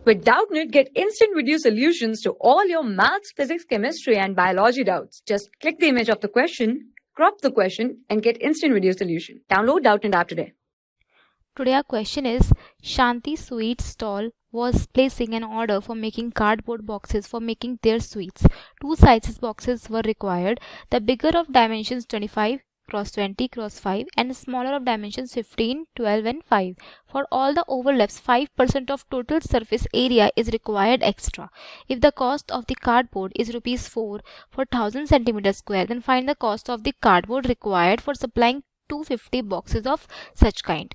With Doubtnut, get instant video solutions to all your maths, physics, chemistry, and biology doubts. Just click the image of the question, crop the question, and get instant video solution. Download Doubtnut app today. Today our question is, Shanti Sweet Stall was placing an order for making cardboard boxes for making their sweets. Two sizes boxes were required. The bigger of dimensions 25 cross 20 cross 5 and smaller of dimensions 15, 12 and 5. For all the overlaps, 5% of total surface area is required extra. If the cost of the cardboard is rupees 4 for 1000 centimeters square, then find the cost of the cardboard required for supplying 250 boxes of such kind.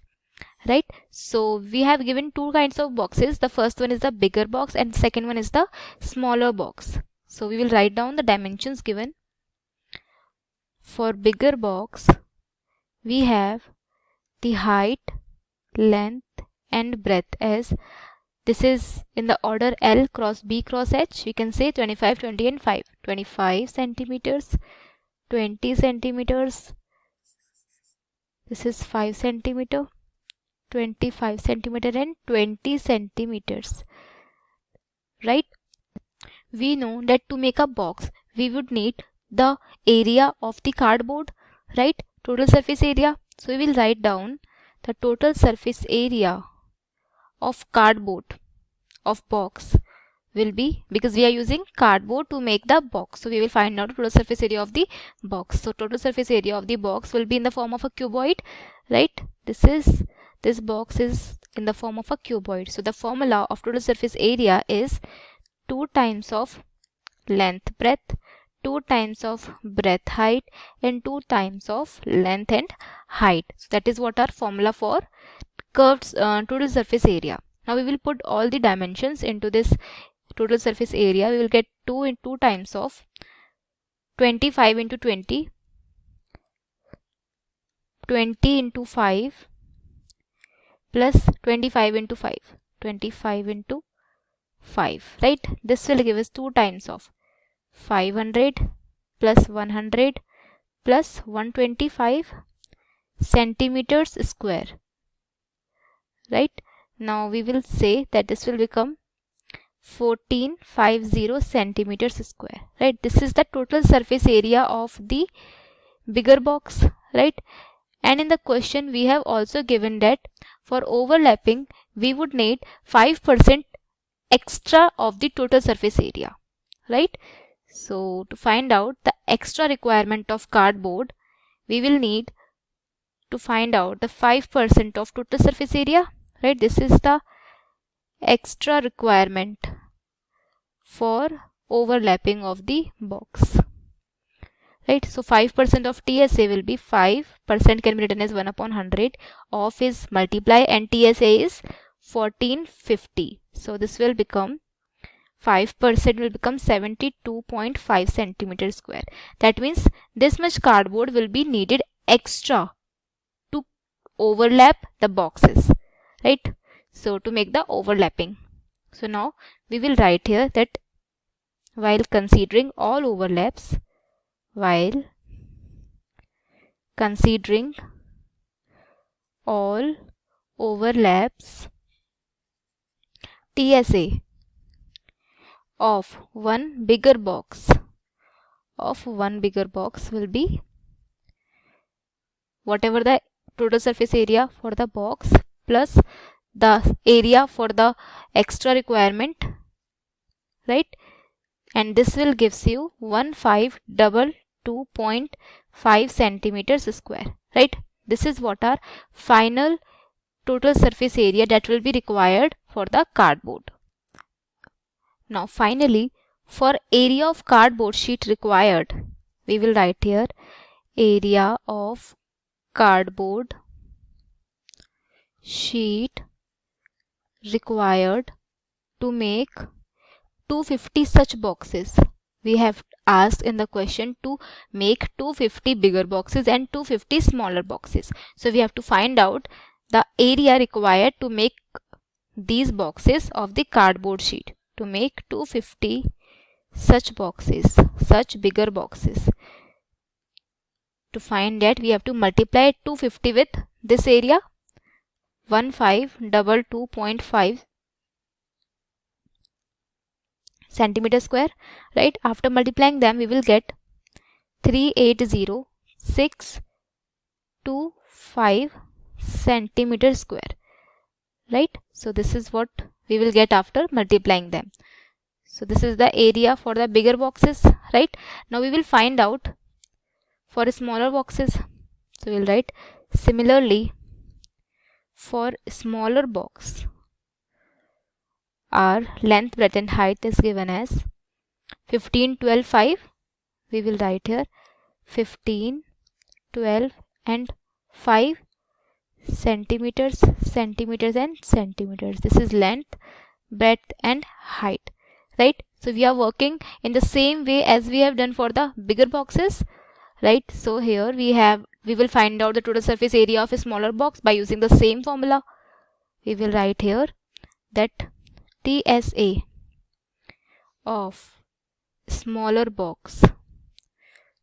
Right, so we have given two kinds of boxes. The first one is the bigger box and second one is the smaller box. So we will write down the dimensions given. For bigger box, we have the height, length and breadth as this is in the order L cross B cross H. We can say 25, 20 and 5. 25 centimeters, 20 centimeters, this is 5 centimeter, 25 centimeter and 20 centimeters. Right, we know that to make a box we would need the area of the cardboard, right, total surface area. So we will write down the total surface area of cardboard of box will be, because we are using cardboard to make the box, so we will find out total surface area of the box. So total surface area of the box will be in the form of a cuboid, right? This box is in the form of a cuboid. So the formula of total surface area is 2 times of length breadth, 2 times of breadth height and 2 times of length and height. So that is what our formula for curved total surface area. Now we will put all the dimensions into this total surface area. We will get 2 times of 25 into 20, 20 into 5 plus 25 into 5, 25 into 5, right? This will give us 2 times of 500 plus 100 plus 125 centimeters square, right? Now we will say that this will become 1450 centimeters square, right? This is the total surface area of the bigger box, right? And in the question we have also given that for overlapping we would need 5% extra of the total surface area, right? So to find out the extra requirement of cardboard, we will need to find out the 5% of total surface area, right? This is the extra requirement for overlapping of the box, right? So 5% of TSA will be 5% can be written as 1 upon 100 of is multiply and TSA is 1450. So this will become 5% will become 72.5 centimeters square. That means this much cardboard will be needed extra to overlap the boxes, right? So to make the overlapping. So now we will write here that while considering all overlaps, TSA of one bigger box will be whatever the total surface area for the box plus the area for the extra requirement, right? And this will gives you 1522.5 centimeters square, right? This is what our final total surface area that will be required for the cardboard. Now finally, for area of cardboard sheet required, we will write here area of cardboard sheet required to make 250 such boxes. We have asked in the question to make 250 bigger boxes and 250 smaller boxes. So we have to find out the area required to make these boxes of the cardboard sheet. To make 250 such boxes, such bigger boxes, to find that we have to multiply 250 with this area 1522.5 centimeter square, right? After multiplying them, we will get 380,625 centimeter square, right? So this is what we will get after multiplying them. So this is the area for the bigger boxes, right? Now we will find out for smaller boxes. So we'll write similarly for smaller box, our length, breadth and height is given as 15, 12, 5. We will write here 15, 12 and 5 centimeters, centimeters and centimeters. This is length, breadth and height, right? So we are working in the same way as we have done for the bigger boxes, right? So here we will find out the total surface area of a smaller box by using the same formula. We will write here that TSA of smaller box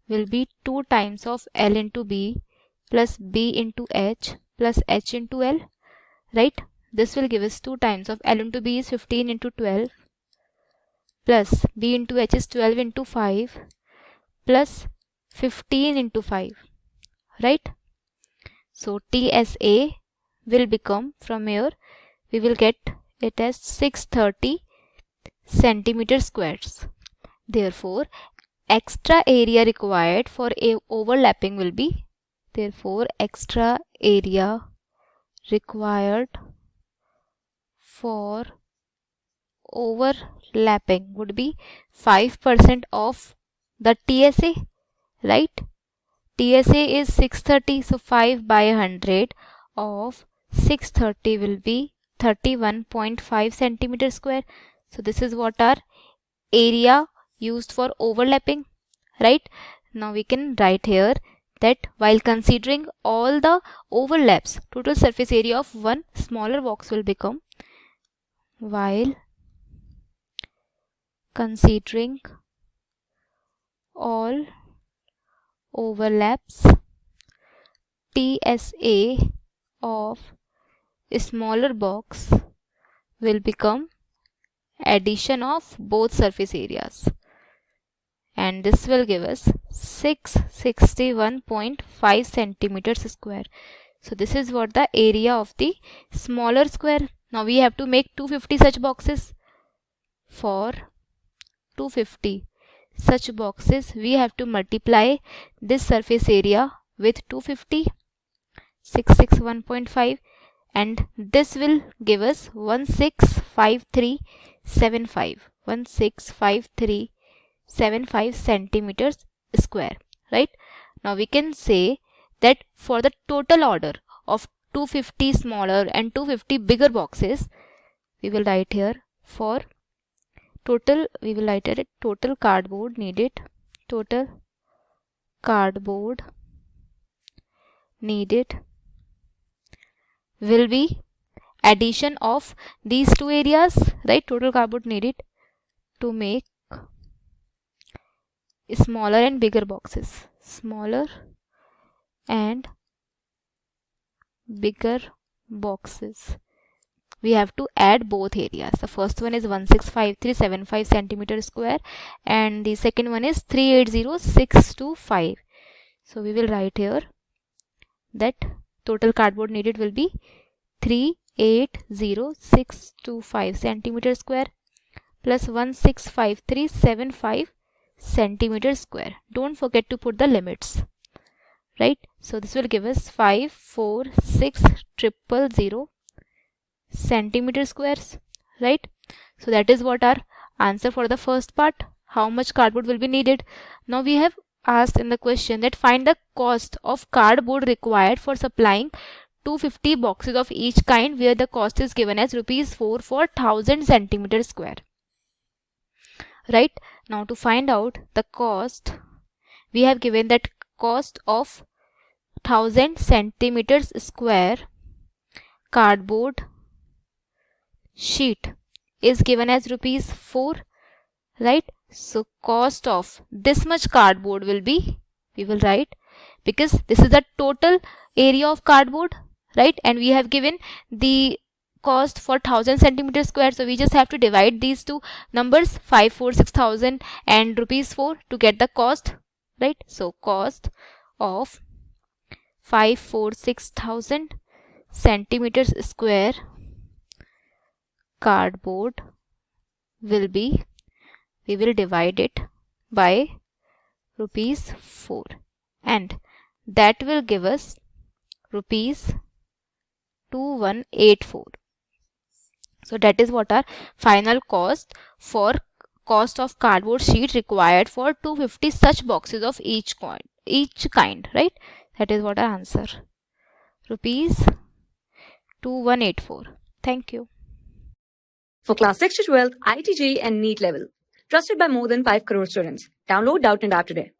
will be 2 times of L into B plus B into H plus H into L, right? This will give us 2 times of L into B is 15 into 12 plus B into H is 12 into 5 plus 15 into 5, right? So TSA will become, from here we will get it as 630 centimeter squares. Therefore extra area required for a overlapping will be, therefore extra area required for overlapping would be 5% of the TSA, right? TSA is 630, so 5 by 100 of 630 will be 31.5 centimeter square. So this is what our area used for overlapping, right? Now we can write here that while considering all the overlaps, total surface area of one smaller box will become, while considering all overlaps, TSA of a smaller box will become addition of both surface areas, and this will give us 661.5 centimeters square. So this is what the area of the smaller square. Now we have to make 250 such boxes. For 250 such boxes, we have to multiply this surface area with 250, 661.5, and this will give us 165375, 165375 centimeters square, right? Now we can say that for the total order of 250 smaller and 250 bigger boxes, we will write here for total, we will write it total cardboard needed, total cardboard needed will be addition of these two areas, right? Total cardboard needed to make smaller and bigger boxes, smaller and bigger boxes. We have to add both areas. The first one is 165375 centimeter square and the second one is 380625. So we will write here that total cardboard needed will be 380625 centimeter square plus 165375 centimeter square. Don't forget to put the limits, right? So this will give us 546,000 centimeter squares, right? So that is what our answer for the first part. How much cardboard will be needed? Now we have asked in the question that find the cost of cardboard required for supplying 250 boxes of each kind, where the cost is given as rupees 4 for 1000 centimeter square, right? Now to find out the cost, we have given that cost of 1000 centimeters square cardboard sheet is given as rupees 4, right? So cost of this much cardboard will be, we will write, because this is the total area of cardboard, right? And we have given the cost for 1000 centimeter square, so we just have to divide these two numbers 546,000 and rupees 4 to get the cost, right? So cost of 546,000 centimeters square cardboard will be, we will divide it by rupees 4, and that will give us rupees 2184. So that is what our final cost for cost of cardboard sheet required for 250 such boxes of each kind, right? That is what our answer, rupees 2184. Thank you. For class 6 to 12, IIT JEE and NEET level. Trusted by more than 5 crore students. Download Doubtnut app today.